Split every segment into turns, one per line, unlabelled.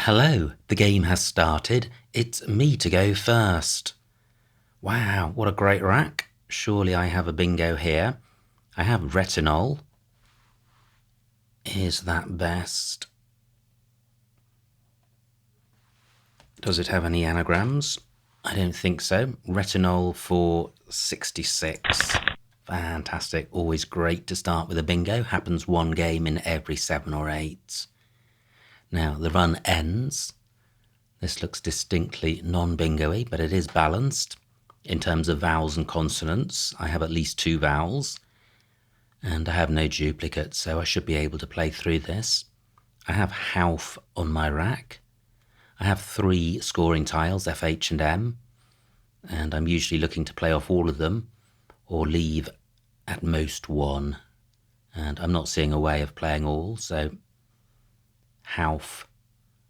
Hello, the game has started. It's me to go first. Wow, what a great rack. Surely I have a bingo here. I have retinol. Is that best? Does it have any anagrams? I don't think so. Retinol for 66. Fantastic. Always great to start with a bingo. Happens one game in every 7 or 8. Now the run ends. This looks distinctly non-bingo-y, but it is balanced. In terms of vowels and consonants, I have at least 2 vowels, and I have no duplicates, so I should be able to play through this. I have Hauf on my rack. I have 3 scoring tiles, F, H and M, and I'm usually looking to play off all of them, or leave at most 1. And I'm not seeing a way of playing all, so Hauf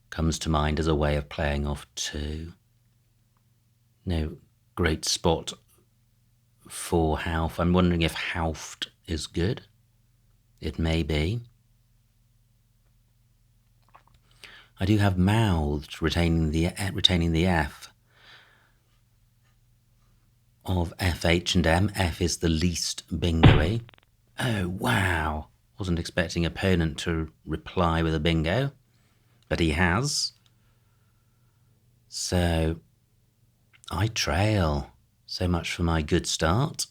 comes to mind as a way of playing off 2. No great spot for Hauf. I'm wondering if Hauft is good. It may be. I do have mouthed, retaining the F of F, H and M. F is the least bingo-y. Oh, wow. Wasn't expecting opponent to reply with a bingo, but he has. So I trail. So much for my good start.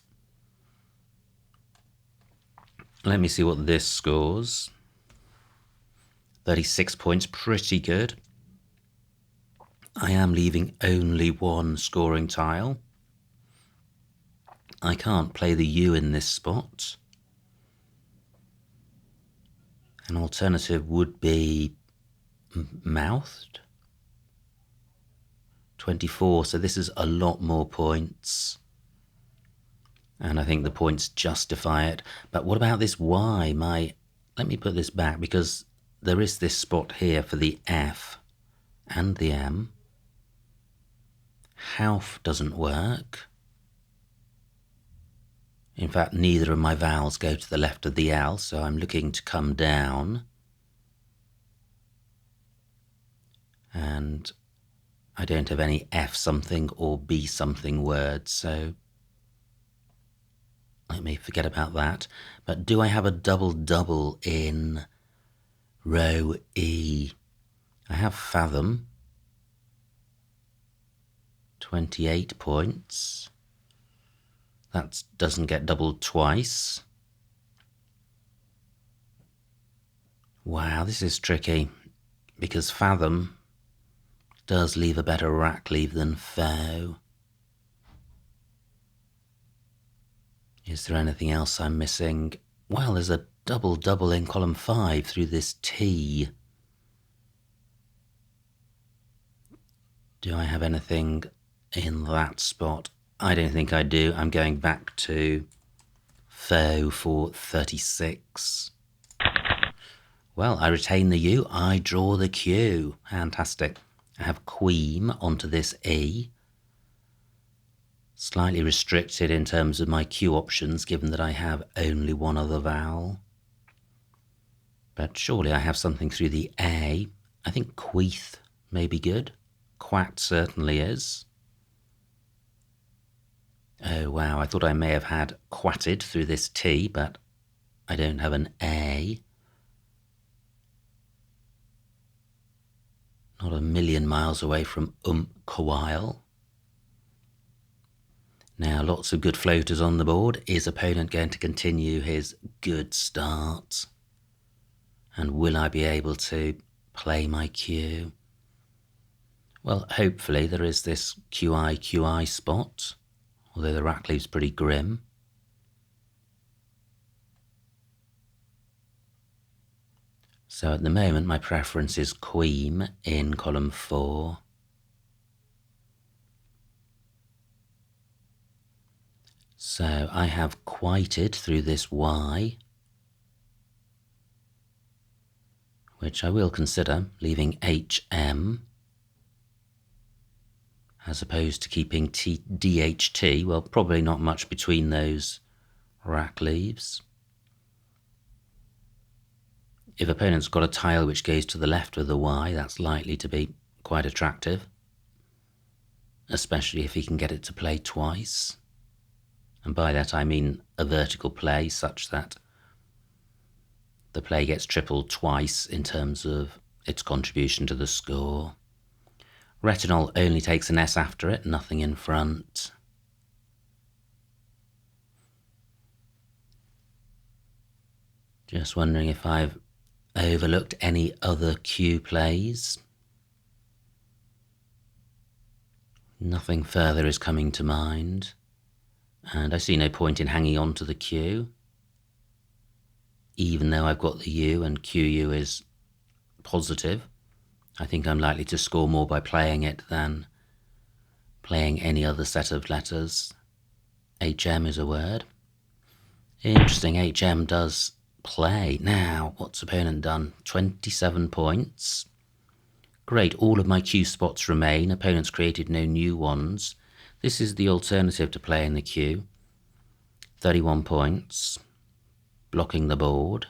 Let me see what this scores. 36 points, pretty good. I am leaving only 1 scoring tile. I can't play the U in this spot. An alternative would be mouthed. 24, so this is a lot more points. And I think the points justify it. But what about this Y? Let me put this back, because there is this spot here for the F and the M. Hauf doesn't work. In fact, neither of my vowels go to the left of the L, so I'm looking to come down. And I don't have any F something or B something words, so let me forget about that. But do I have a double-double in row E? I have fathom. 28 points. That doesn't get doubled twice. Wow, this is tricky, because fathom does leave a better rack leave than foe. Is there anything else I'm missing? Well, there's a double-double in column 5 through this T. Do I have anything in that spot? I don't think I do. I'm going back to foe for 36. Well, I retain the U. I draw the Q. Fantastic. I have queen onto this E. Slightly restricted in terms of my Q options, given that I have only 1 other vowel. But surely I have something through the A. I think queeth may be good. Quat certainly is. Oh wow, I thought I may have had quatted through this T, but I don't have an A. Not a million miles away from Kawile. Now, lots of good floaters on the board. Is opponent going to continue his good start? And will I be able to play my Q? Well, hopefully there is this QI spot, although the rack leaves pretty grim. So at the moment my preference is queen in column 4. So I have quited through this Y, which I will consider, leaving HM, as opposed to keeping DHT. Well, probably not much between those rack leaves. If opponent's got a tile which goes to the left of the Y, that's likely to be quite attractive, especially if he can get it to play twice. And by that I mean a vertical play such that the play gets tripled twice in terms of its contribution to the score. Retinol only takes an S after it, nothing in front. Just wondering if I've overlooked any other cue plays. Nothing further is coming to mind, and I see no point in hanging on to the cue, even though I've got the U and QU is positive. I think I'm likely to score more by playing it than playing any other set of letters. HM is a word. Interesting, HM does play. Now, what's opponent done? 27 points. Great, all of my Q spots remain. Opponent's created no new ones. This is the alternative to playing the Q. 31 points. Blocking the board.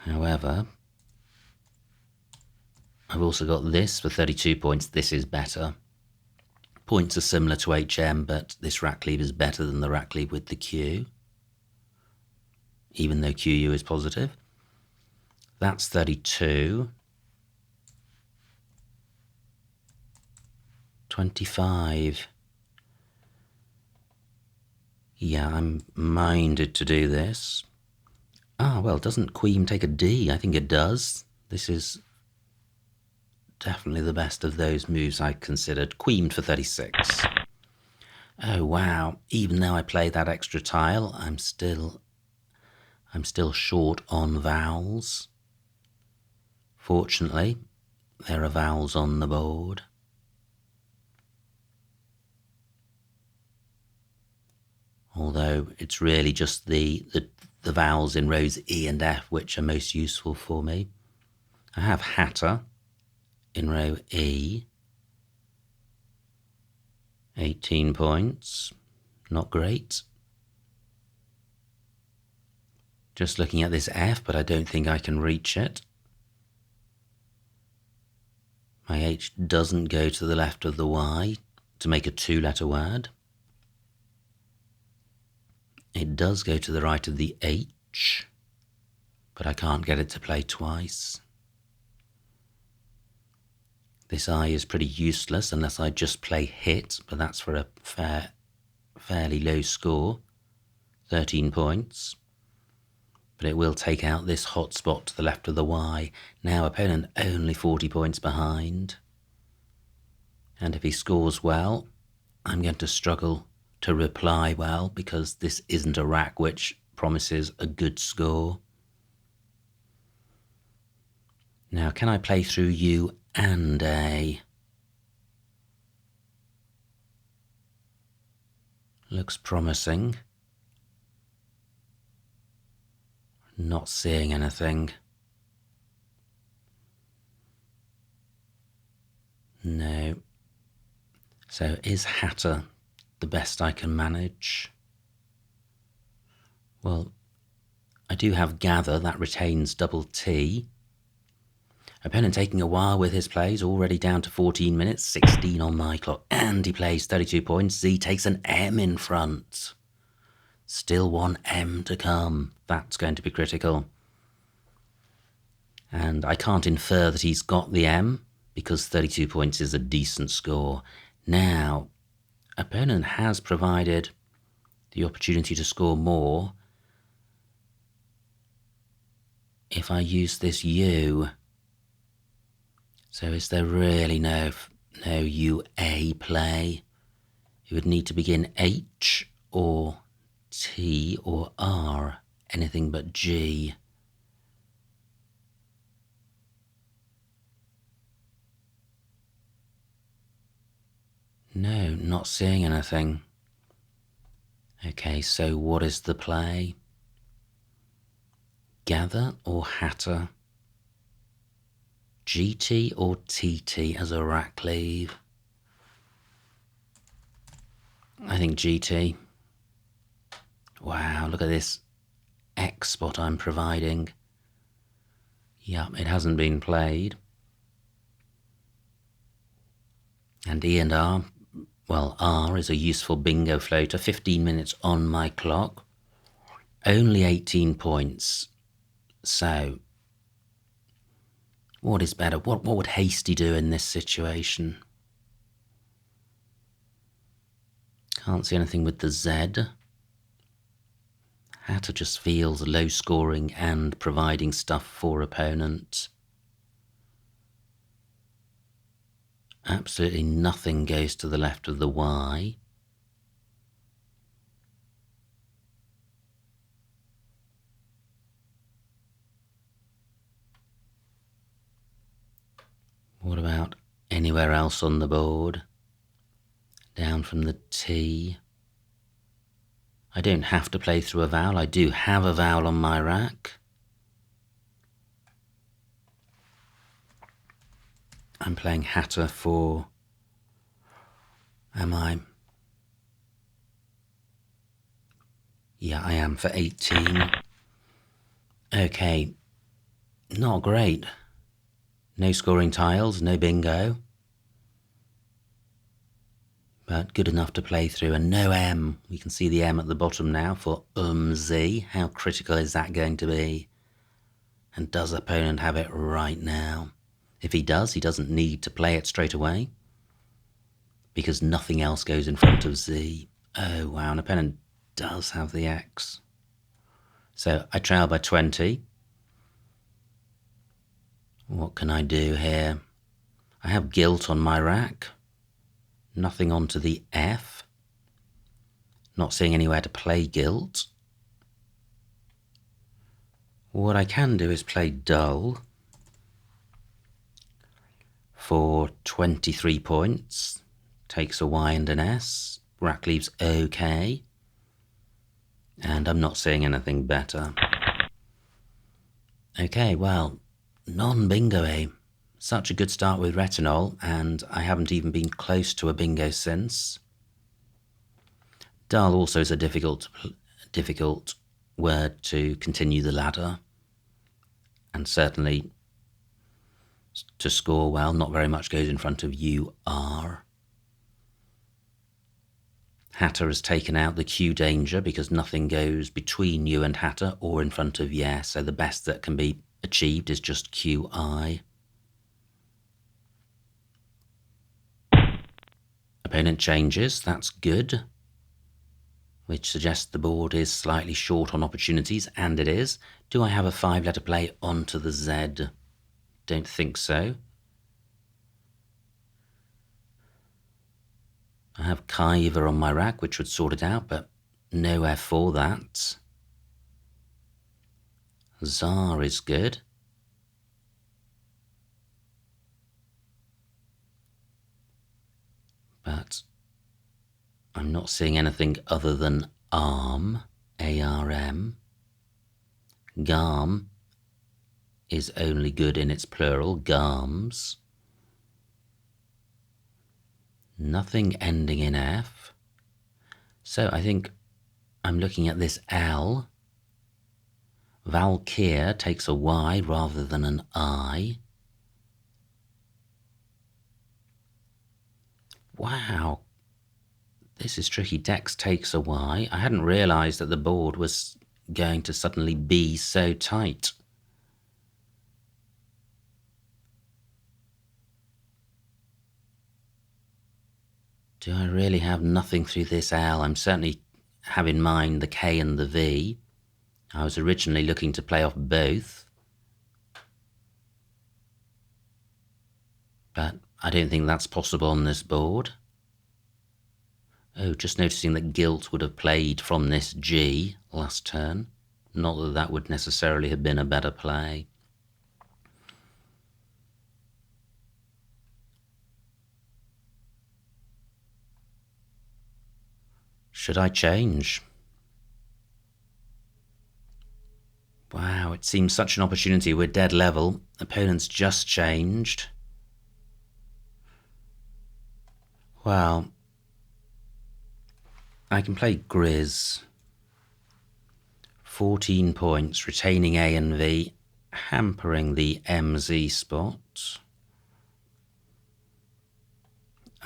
However, I've also got this for 32 points. This is better. Points are similar to HM, but this rack cleave is better than the rack cleave with the Q, even though QU is positive. That's 32. 25. Yeah, I'm minded to do this. Ah, well, doesn't Queen take a D? I think it does. This is definitely the best of those moves I considered. Queen for 36. Oh, wow. Even though I play that extra tile, I'm still short on vowels. Fortunately, there are vowels on the board. Although it's really just the vowels in rows E and F which are most useful for me. I have Hatter in row E. 18 points. Not great. Just looking at this F, but I don't think I can reach it. My H doesn't go to the left of the Y to make a two-letter word. It does go to the right of the H, but I can't get it to play twice. This I is pretty useless unless I just play hit, but that's for a fairly low score, 13 points. But it will take out this hot spot to the left of the Y. Now opponent only 40 points behind. And if he scores well, I'm going to struggle to reply well because this isn't a rack which promises a good score. Now, can I play through U and A? Looks promising. Not seeing anything. No. So is Hatter the best I can manage? Well, I do have Gather, that retains double T. Opponent taking a while with his plays, already down to 14 minutes, 16 on my clock, and he plays 32 points. Z takes an M in front. Still one M to come. That's going to be critical. And I can't infer that he's got the M, because 32 points is a decent score. Now, opponent has provided the opportunity to score more. If I use this U, so is there really no UA play? You would need to begin H or T or R, anything but G. No, not seeing anything. Okay, so what is the play? Gather or Hatter? GT or TT as a rack cleave? I think GT. Wow, look at this X spot I'm providing. Yep, it hasn't been played. And E and R, well, R is a useful bingo floater, 15 minutes on my clock, only 18 points. So, what is better? What would Hasty do in this situation? Can't see anything with the Z. Hatter just feels low scoring and providing stuff for opponents. Absolutely nothing goes to the left of the Y. What about anywhere else on the board? Down from the T. I don't have to play through a vowel. I do have a vowel on my rack. I'm playing Hatter for... Am I? Yeah, I am for 18. Okay, not great. No scoring tiles, no bingo. But good enough to play through, and no M. We can see the M at the bottom now for Z. How critical is that going to be? And does the opponent have it right now? If he does, he doesn't need to play it straight away, because nothing else goes in front of Z. Oh wow, an opponent does have the X. So I trail by 20. What can I do here? I have gilt on my rack. Nothing onto the F. Not seeing anywhere to play gilt. What I can do is play dull for 23 points. Takes a Y and an S. Rack leaves okay. And I'm not seeing anything better. Okay, well, non-bingo, eh? Such a good start with retinol, and I haven't even been close to a bingo since. Dull also is a difficult word to continue the ladder, and certainly to score well, not very much goes in front of you are. Hatter has taken out the Q danger because nothing goes between you and Hatter or in front of yeah, so the best that can be achieved is just QI. Opponent changes, that's good, which suggests the board is slightly short on opportunities, and it is. Do I have a 5-letter play onto the Z? Don't think so. I have Kaiva on my rack, which would sort it out, but nowhere for that. Tsar is good. But I'm not seeing anything other than ARM, A-R-M. Garm is only good in its plural, garms. Nothing ending in F. So I think I'm looking at this L. Valkyr takes a Y rather than an I. Wow, this is tricky. Dex takes a Y. I hadn't realised that the board was going to suddenly be so tight. Do I really have nothing through this L? I'm certainly have in mind the K and the V. I was originally looking to play off both, but I don't think that's possible on this board. Oh, just noticing that gilt would have played from this G last turn. Not that that would necessarily have been a better play. Should I change? Wow, it seems such an opportunity. We're dead level. Opponent's just changed. Well, I can play Grizz. 14 points, retaining A and V, hampering the MZ spot.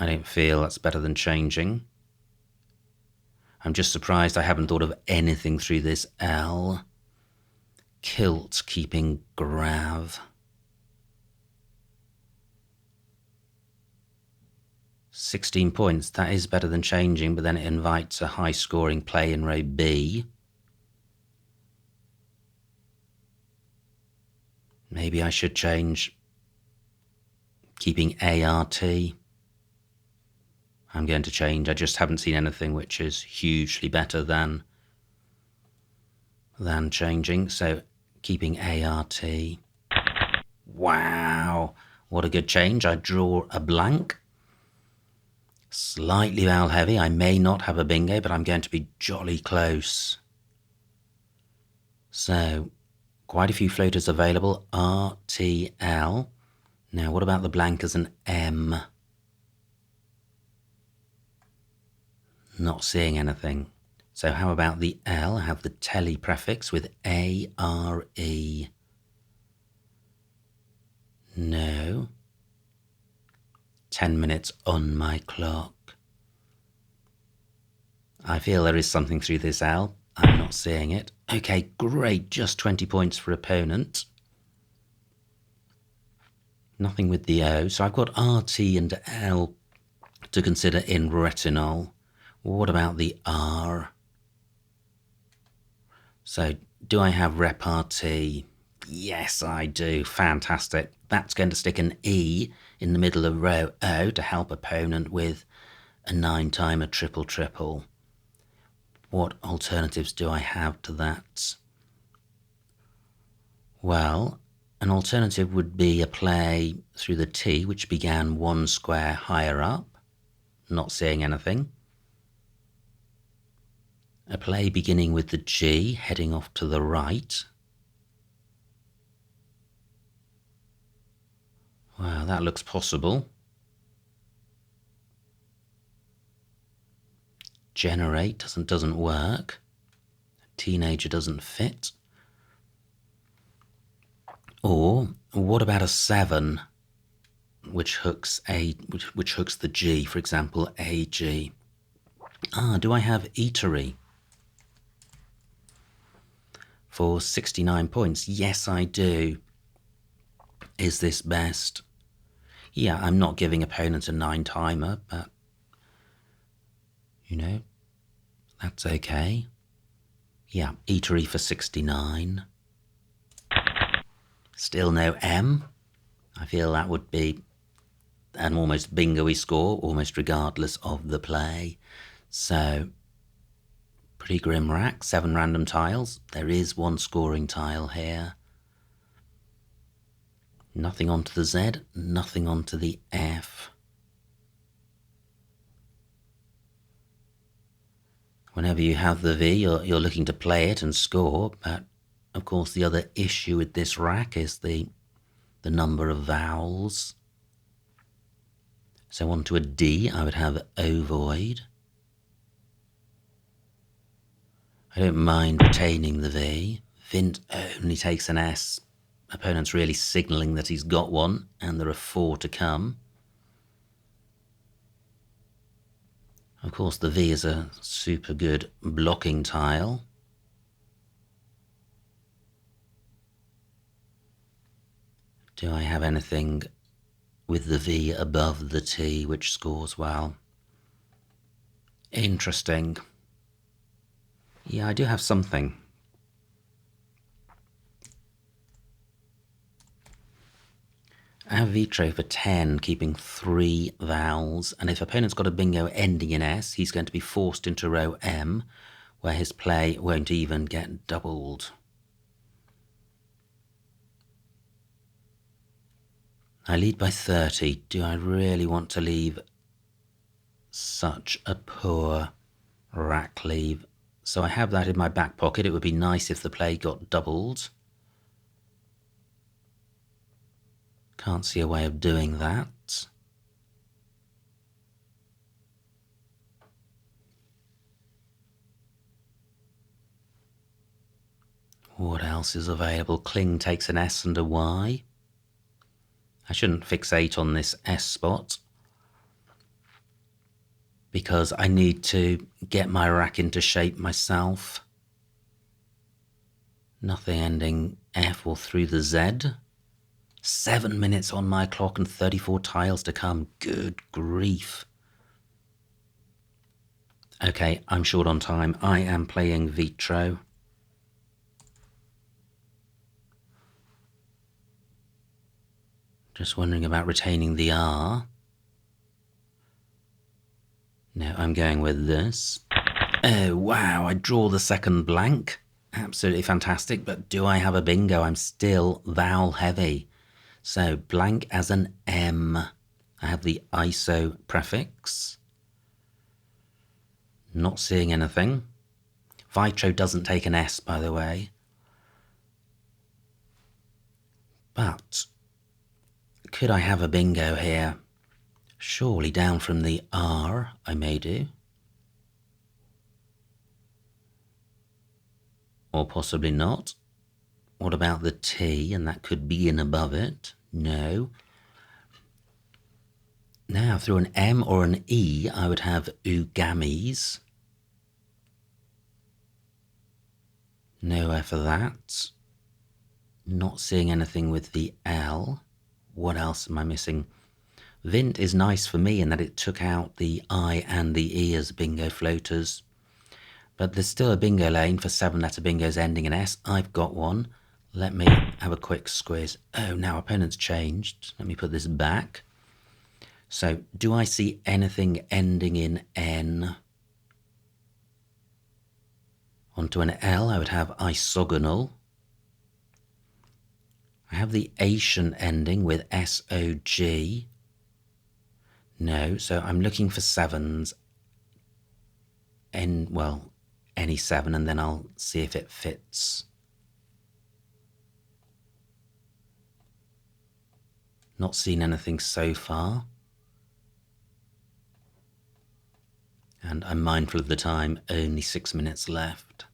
I don't feel that's better than changing. I'm just surprised I haven't thought of anything through this L. Kilt keeping Grav. 16 points, that is better than changing, but then it invites a high-scoring play in row B. Maybe I should change, keeping ART. I'm going to change. I just haven't seen anything which is hugely better than changing, so keeping ART. Wow, what a good change. I draw a blank. Slightly vowel heavy. I may not have a bingo, but I'm going to be jolly close. So, quite a few floaters available. RTL. Now, what about the blank as an M? Not seeing anything. So how about the L? I have the telly prefix with ARE. No. 10 minutes on my clock. I feel there is something through this L. I'm not seeing it. Okay, great. Just 20 points for opponent. Nothing with the O. So I've got RT and L to consider in retinol. What about the R? So do I have repartee? Yes, I do. Fantastic. That's going to stick an E in the middle of row O to help opponent with a 9-timer triple. What alternatives do I have to that? Well, an alternative would be a play through the T, which began one square higher up. Not seeing anything. A play beginning with the G, heading off to the right. Wow, that looks possible. Generate doesn't work. Teenager doesn't fit. Or what about a 7, which hooks which hooks the G, for example, AG? Do I have eatery? For 69 points. Yes, I do. Is this best? Yeah, I'm not giving opponents a 9-timer, but you know, that's okay. Yeah, eatery for 69. Still no M. I feel that would be an almost bingo-y score, almost regardless of the play. So, pretty grim rack. 7 random tiles. There is 1 scoring tile here. Nothing onto the Z, nothing onto the F. Whenever you have the V, you're looking to play it and score, but of course the other issue with this rack is the number of vowels. So onto a D, I would have ovoid. I don't mind retaining the V. Vint only takes an S. Opponent's really signalling that he's got one, and there are 4 to come. Of course, the V is a super good blocking tile. Do I have anything with the V above the T which scores well? Interesting. Yeah, I do have something. I have Vitro for 10, keeping 3 vowels, and if opponent's got a bingo ending in S, he's going to be forced into row M, where his play won't even get doubled. I lead by 30. Do I really want to leave such a poor rack leave? So I have that in my back pocket. It would be nice if the play got doubled. Can't see a way of doing that. What else is available? Kling takes an S and a Y. I shouldn't fixate on this S spot because I need to get my rack into shape myself. Nothing ending F or through the Z. 7 minutes on my clock and 34 tiles to come. Good grief. Okay, I'm short on time. I am playing Vitro. Just wondering about retaining the R. No, I'm going with this. Oh, wow, I draw the second blank. Absolutely fantastic, but do I have a bingo? I'm still vowel heavy. So blank as an M. I have the ISO prefix. Not seeing anything. Vitro doesn't take an S, by the way. But could I have a bingo here? Surely down from the R I may do. Or possibly not. What about the T? And that could be in above it. No. Now, through an M or an E, I would have oogamies. Nowhere for that. Not seeing anything with the L. What else am I missing? Vint is nice for me in that it took out the I and the E as bingo floaters. But there's still a bingo lane for 7-letter bingos ending in S. I've got one. Let me have a quick squiz. Oh, now opponent's changed. Let me put this back. So, do I see anything ending in N? Onto an L, I would have isogonal. I have the Asian ending with SOG. No, so I'm looking for sevens. Well, any 7, and then I'll see if it fits. Not seen anything so far. And I'm mindful of the time, only 6 minutes left.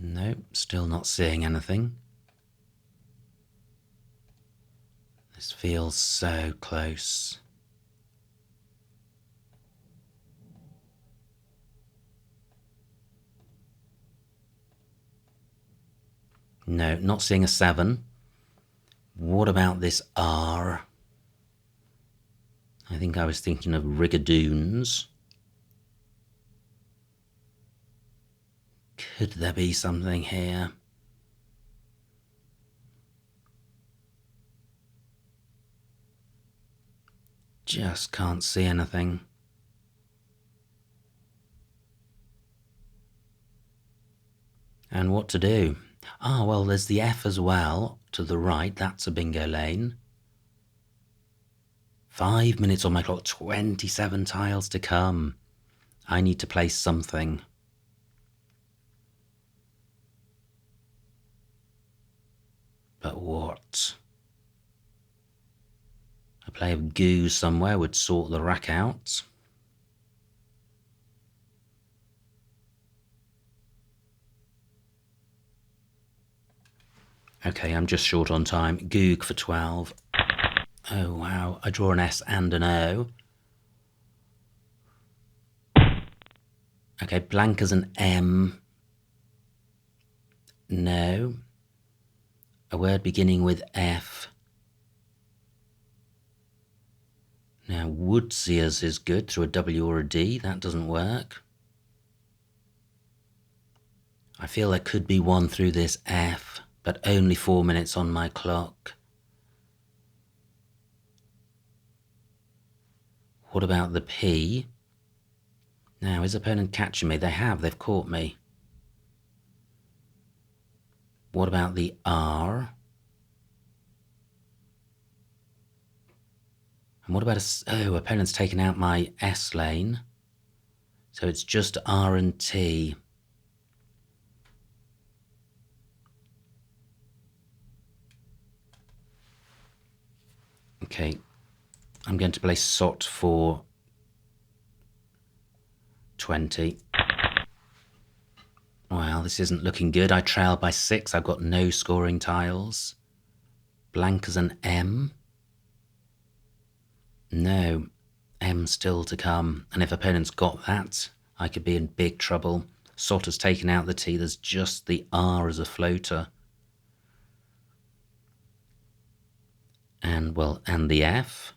No, still not seeing anything. This feels so close. No, not seeing a 7. What about this R? I think I was thinking of rigadoons. Could there be something here? Just can't see anything. And what to do? Ah, well, there's the F as well, to the right. That's a bingo lane. 5 minutes on my clock, 27 tiles to come. I need to play something. But what? A play of goo somewhere would sort the rack out. Okay, I'm just short on time. Goog for 12. Oh, wow. I draw an S and an O. Okay, blank as an M. No. A word beginning with F. Now, Woodsias is good through a W or a D. That doesn't work. I feel there could be one through this F, but only 4 minutes on my clock. What about the P? Now, is opponent catching me? They have. They've caught me. What about the R? And what about opponent's taken out my S lane. So it's just R and T. Okay, I'm going to play Sot for 20. Well, this isn't looking good. I trail by 6. I've got no scoring tiles. Blank as an M. No, M still to come. And if opponent's got that, I could be in big trouble. Sot has taken out the T. There's just the R as a floater. And, well, and the F.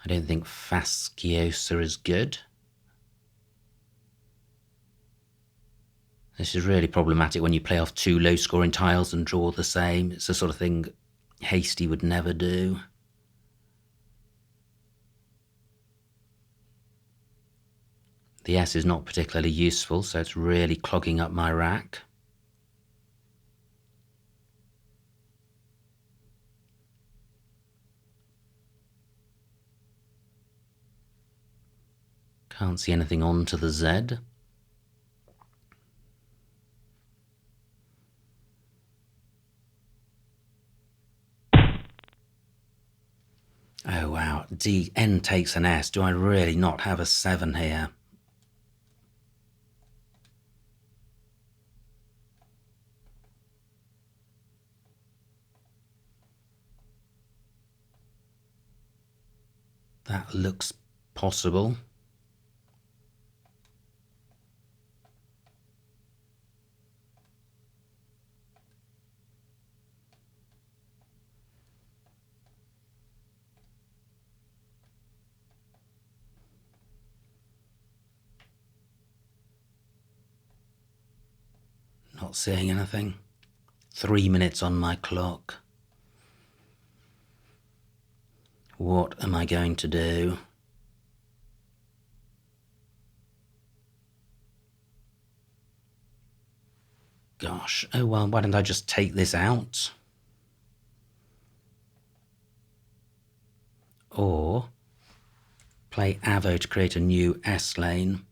I don't think Fasciosa is good. This is really problematic when you play off 2 low-scoring tiles and draw the same. It's the sort of thing Hasty would never do. The S is not particularly useful, so it's really clogging up my rack. Can't see anything onto the Z. Oh wow, D, N takes an S. Do I really not have a 7 here? That looks possible. Not seeing anything. 3 minutes on my clock. What am I going to do? Gosh, oh well, why don't I just take this out? Or play Avo to create a new S lane.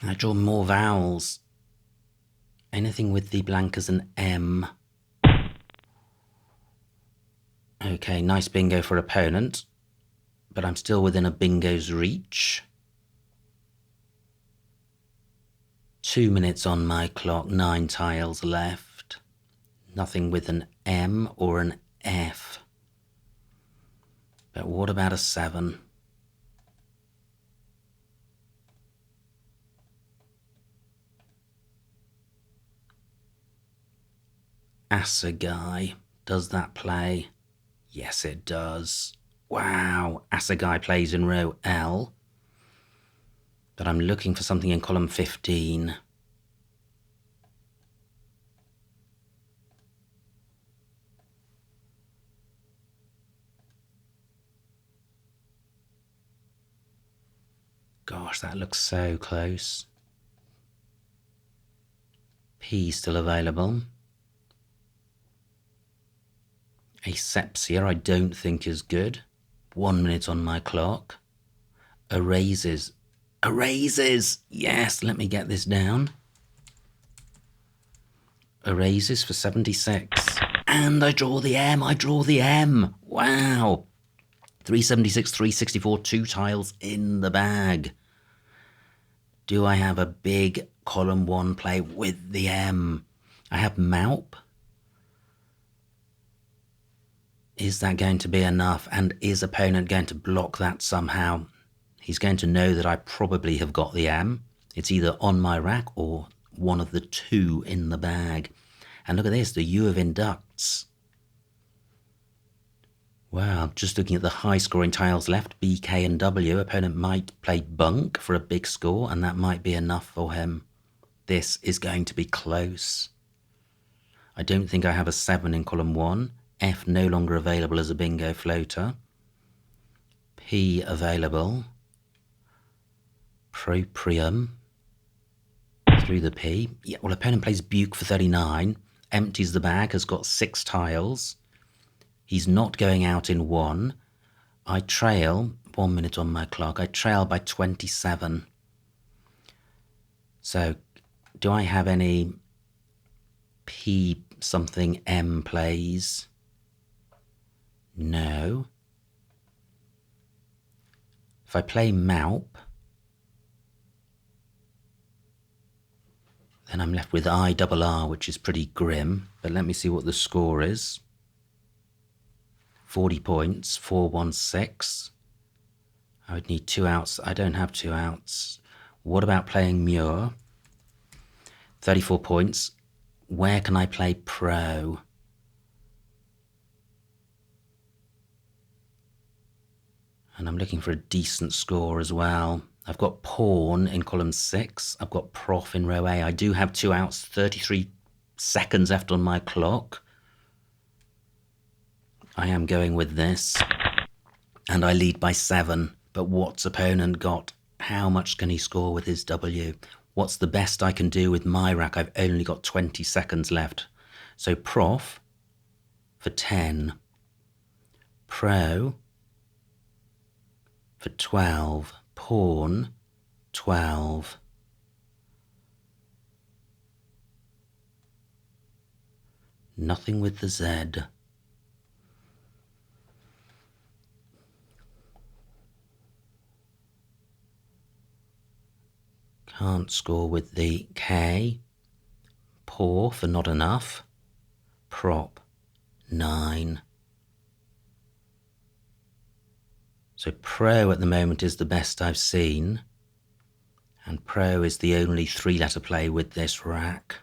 I draw more vowels. Anything with the blank as an M. Okay, nice bingo for opponent, but I'm still within a bingo's reach. 2 minutes on my clock, 9 tiles left. Nothing with an M or an F. But what about a 7? Assegai, does that play? Yes, it does. Wow, Assegai plays in row L. But I'm looking for something in column 15. Gosh, that looks so close. P still available. Asepsia I don't think is good. 1 minute on my clock. Erases. Erases! Yes, let me get this down. Erases for 76. And I draw the M. I draw the M. Wow. 376, 364, 2 tiles in the bag. Do I have a big column 1 play with the M? I have Maup. Is that going to be enough? And is opponent going to block that somehow? He's going to know that I probably have got the M. It's either on my rack or one of the 2 in the bag. And look at this, the U of inducts. Wow, just looking at the high scoring tiles left, B, K and W, opponent might play bunk for a big score and that might be enough for him. This is going to be close. I don't think I have a 7 in column 1. F no longer available as a bingo floater. P available. Proprium. Through the P. Yeah, well, opponent plays Buke for 39. Empties the bag, has got 6 tiles. He's not going out in 1. I trail, 1 minute on my clock, I trail by 27. So Do I have any P something M plays? No. If I play Maup, then I'm left with IRR, which is pretty grim. But let me see what the score is. 40 points, 416. I would need 2 outs. I don't have 2 outs. What about playing Muir? 34 points. Where can I play Pro? And I'm looking for a decent score as well. I've got Pawn in column 6. I've got Prof in row A. I do have 2 outs, 33 seconds left on my clock. I am going with this. And I lead by 7. But what's opponent got? How much can he score with his W? What's the best I can do with my rack? I've only got 20 seconds left. So Prof for 10. Pro for 12. Pawn, 12. Nothing with the Z. Can't score with the K. Poor for not enough. Prop, 9. So Pro at the moment is the best I've seen. And Pro is the only 3-letter play with this rack.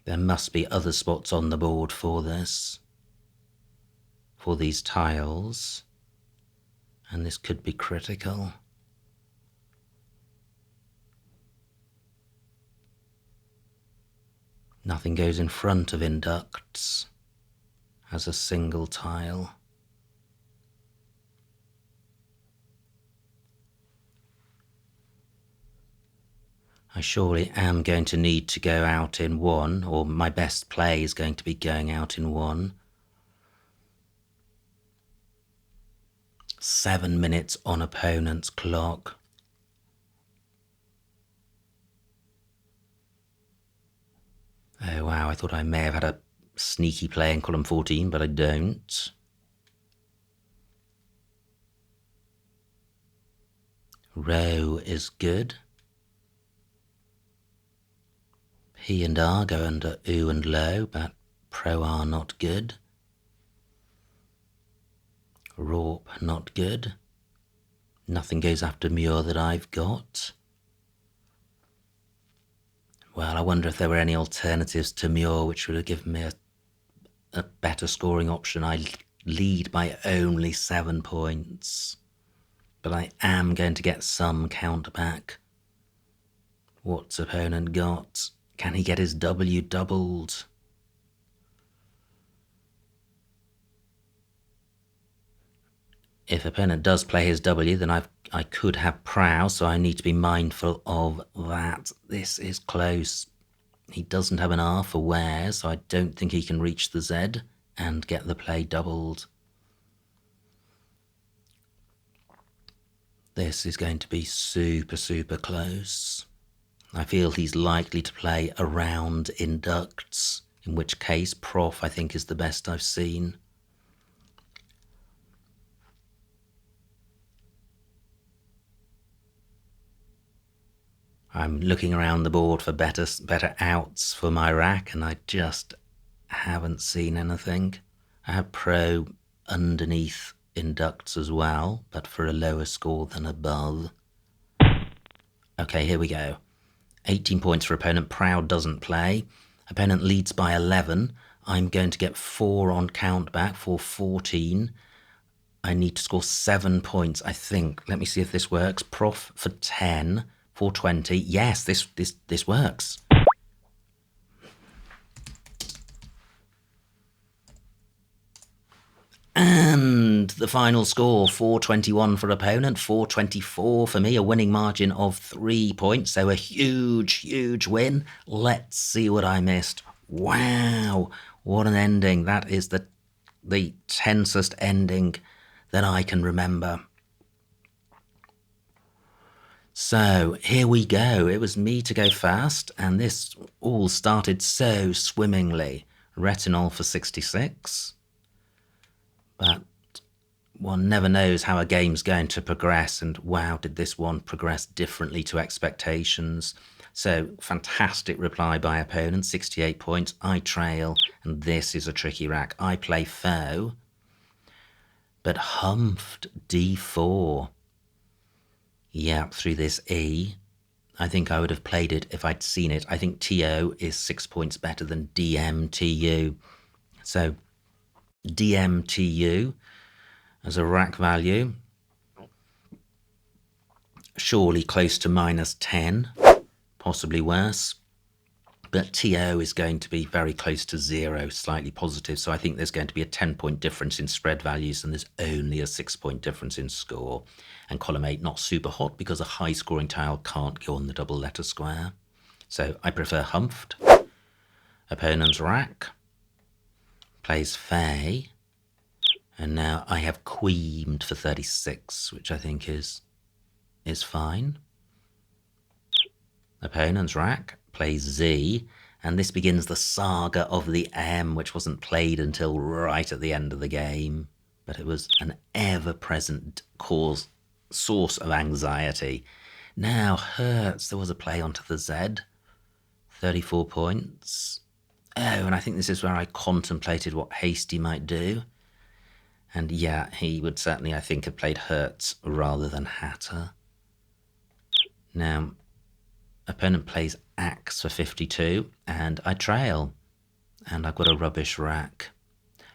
There must be other spots on the board for this. For these tiles. And this could be critical. Nothing goes in front of inducts as a single tile. I surely am going to need to go out in 1, or my best play is going to be going out in 1. 7 minutes on opponent's clock. Oh wow, I thought I may have had a sneaky play in column 14, but I don't. Row is good. P and R go under oo and low, but Pro R not good. Rorp not good. Nothing goes after Muir that I've got. Well, I wonder if there were any alternatives to Muir which would have given me a better scoring option. I lead by only 7 points. But I am going to get some count back. What's opponent got? Can he get his W doubled? If opponent does play his W, then I could have Prow, so I need to be mindful of that. This is close. He doesn't have an R for where, so I don't think he can reach the Z and get the play doubled. This is going to be super, super close. I feel he's likely to play around inducts, in which case Prof I think is the best I've seen. I'm looking around the board for better outs for my rack, and I just haven't seen anything. I have Pro underneath inducts as well, but for a lower score than above. Okay, here we go. 18 points for opponent. Proud doesn't play. Opponent leads by 11. I'm going to get 4 on count back for 14. I need to score 7 points, I think. Let me see if this works. Prof for 10, 420. Yes, this works. And the final score, 421 for opponent, 424 for me, a winning margin of 3 points. So a huge, huge win. Let's see what I missed. Wow, what an ending. That is the tensest ending that I can remember. So here we go. It was me to go fast, and this all started so swimmingly. Retinol for 66. But one never knows how a game's going to progress, and wow, did this one progress differently to expectations. So, fantastic reply by opponent, 68 points. I trail, and this is a tricky rack. I play foe, but humphed d4. Yeah, through this E. I think I would have played it if I'd seen it. I think TO is 6 points better than DMTU. So, DMTU as a rack value, surely close to -10, possibly worse. But TO is going to be very close to 0, slightly positive. So I think there's going to be a 10-point difference in spread values, and there's only a 6-point difference in score. And column 8 not super hot because a high-scoring tile can't go on the double letter square. So I prefer humphed. Opponent's rack plays fey. And now I have queened for 36, which I think is fine. Opponent's rack plays Z, and this begins the saga of the M, which wasn't played until right at the end of the game. But it was an ever-present source of anxiety. Now Hertz, there was a play onto the Z, 34 points. Oh, and I think this is where I contemplated what Hasty might do. And yeah, he would certainly, I think, have played Hertz rather than Hatter. Now, opponent plays Axe for 52, and I trail. And I've got a rubbish rack.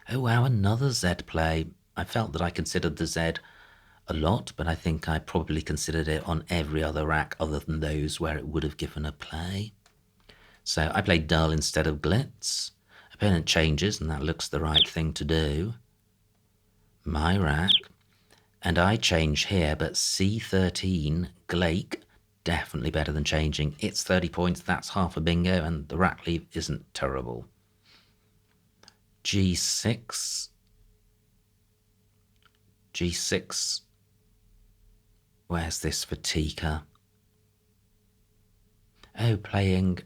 Oh wow, another Z play. I felt that I considered the Z a lot, but I think I probably considered it on every other rack other than those where it would have given a play. So I played Dull instead of Glitz. Opponent changes, and that looks the right thing to do. My rack, and I change here, but C13, Glake, definitely better than changing. It's 30 points, that's half a bingo, and the rack leave isn't terrible. G6, where's this for Tika? Oh, playing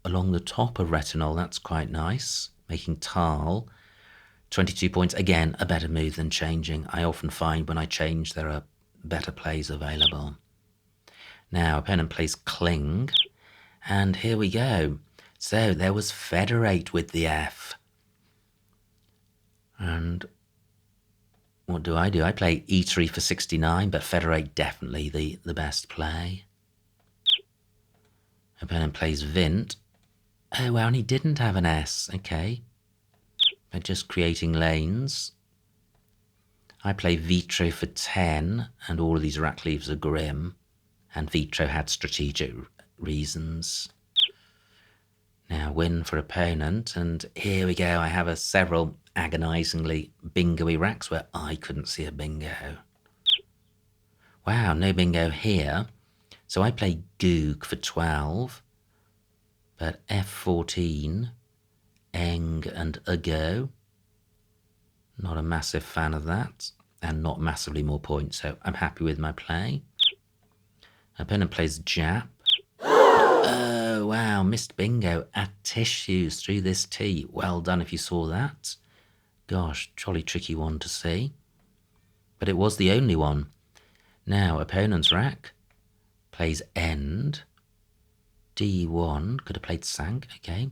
along the top of Retinol, that's quite nice, making Tal. 22 points, again, a better move than changing. I often find when I change there are better plays available. Now, opponent plays Cling, and here we go. So there was Federate with the F. And what do? I play E3 for 69, but Federate definitely the best play. Opponent plays Vint. Oh, well, and he didn't have an S, okay. But just creating lanes. I play Vitro for 10, and all of these rack leaves are grim, and Vitro had strategic reasons. Now win for opponent, and here we go. I have several agonisingly bingo-y racks where I couldn't see a bingo. Wow, no bingo here. So I play Goog for 12, but F14, Eng and a go. Not a massive fan of that, and not massively more points, so I'm happy with my play. Opponent plays Jap. Oh, wow, missed bingo at tissues through this T. Well done if you saw that. Gosh, jolly tricky one to see. But it was the only one. Now, opponent's rack plays End. D1, could have played Sank, okay.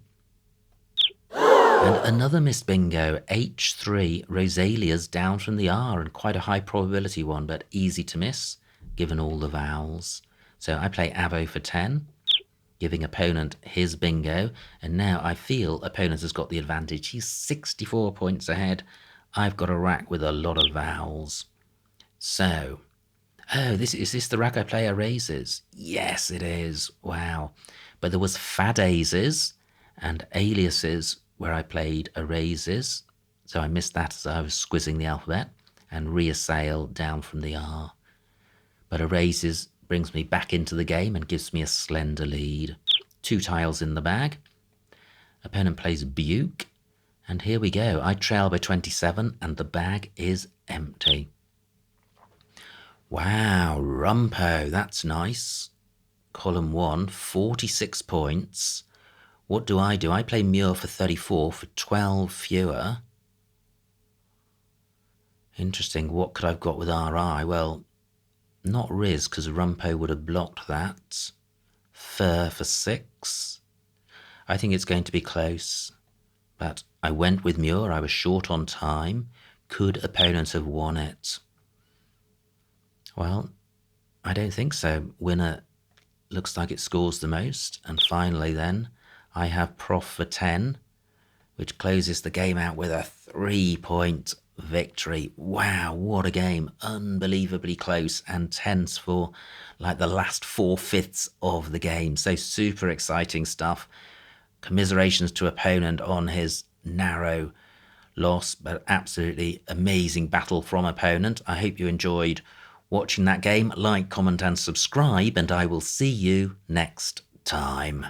And another missed bingo, H3, Rosalia's down from the R, and quite a high probability one, but easy to miss, given all the vowels. So I play Avo for 10, giving opponent his bingo, and now I feel opponent has got the advantage. He's 64 points ahead. I've got a rack with a lot of vowels. So, oh, is this the rack I play erases? Yes, it is. Wow. But there was fadazes and aliases where I played erases, so I missed that as I was squizzing the alphabet, and reassail down from the R. But erases brings me back into the game and gives me a slender lead. 2 tiles in the bag. Opponent plays Buke, and here we go. I trail by 27, and the bag is empty. Wow, Rumpo, that's nice. Column 1, 46 points. What do? I play Muir for 34 for 12 fewer. Interesting. What could I've got with RI? Well, not Riz, because Rumpo would have blocked that. Fur for 6. I think it's going to be close. But I went with Muir. I was short on time. Could opponents have won it? Well, I don't think so. Winner looks like it scores the most. And finally then, I have Prof for 10, which closes the game out with a 3-point victory. Wow, what a game. Unbelievably close and tense for like the last 4/5 of the game. So super exciting stuff. Commiserations to opponent on his narrow loss, but absolutely amazing battle from opponent. I hope you enjoyed watching that game. Like, comment and subscribe, and I will see you next time.